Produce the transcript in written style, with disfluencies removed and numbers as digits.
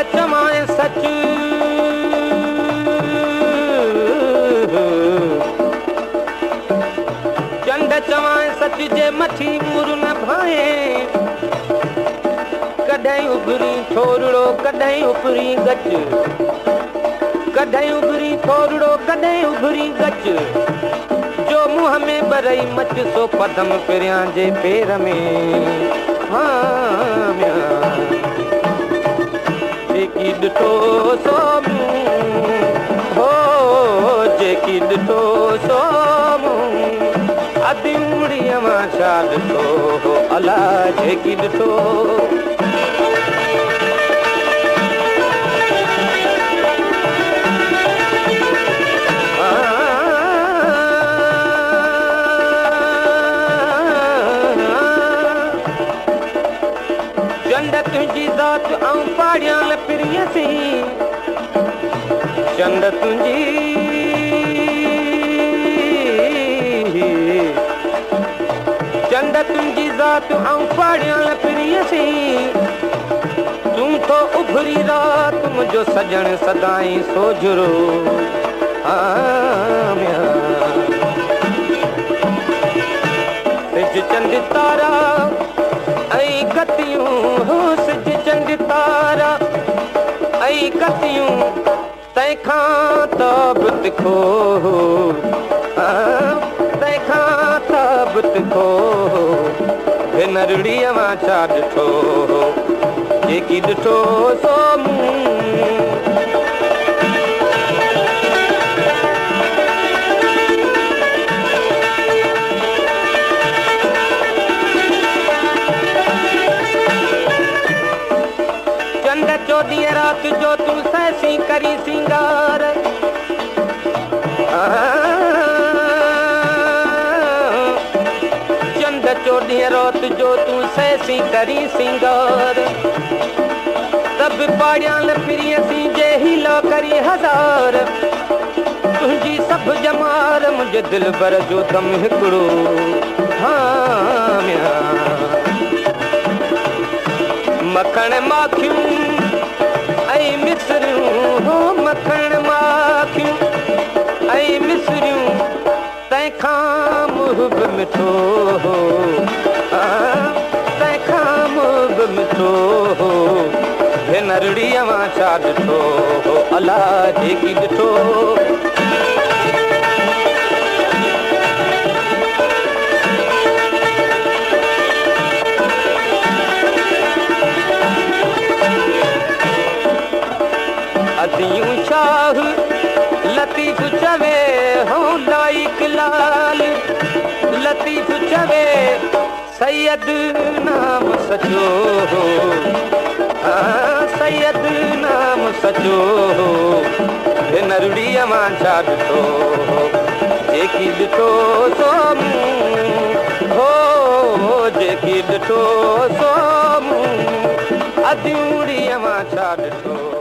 चवाए सच चंड चवाए सच जे मठी मूर न भाए कॾहिं उभरी थोरड़ो कॾहिं उपरी गच कॾहिं उभरी थोरड़ो कॾहिं उभरी गच जो मुंह में बरई मच सो पदम पिरियां जे पेर में हाँ जेकी ॾिठो सो हो जेकी ॾिठो सो अधी उड़ीअ मां छा ॾिठो हो अला जेकी ॾिठो चंड तुंहिंजी ज़ात ऐं पाड़ियाल पिरियसी चंड तुंहिंजी चंड तुंहिंजी ज़ात ऐं पाड़ियाल पिरियसी तूं थो उभरी रात मुंहिंजो सजण सदाईं सोझरो सिज चंड तारा ऐं कतियूं हो सिज चंड तारा ऐं कतियूं तंहिंखां ताब तिखो तंहिंखां ताब तिखो भेनरुड़ीअ मां छा ॾिठो जेकी ॾिठो सो ॾींहुं राति जो तूं सहसी करी सिंगार चंड चो ॾींहुं राति जो तूं सहसी करी सिंगार सभु पाड़ियाल पिरियसी जे हीलो करी हज़ार तुंहिंजी सभु जमार मुंहिंजे दिलि भर जो दम हिकिड़ो हाँ मखण माखियूं ऐं मिसरियूं हो मखण माखियूं ऐं मिसरियूं तंहिंखां मुंहुं बि मिठो तंहिंखां मुंहुं बि मिठो भेनरुड़ीअ मां छा ॾिठो अला जेकी ॾिठो अदियूं शाह लतीफ़ चवे हो लाइक लाल लतीफ़ चवे सैयद नाम सचो सैयद नाम सचो भेनरुड़ीअ मां छा ॾिठो जेकी ॾिठो सो हो जेकी ॾिठो सो अधी उड़ीअ मां छा ॾिठो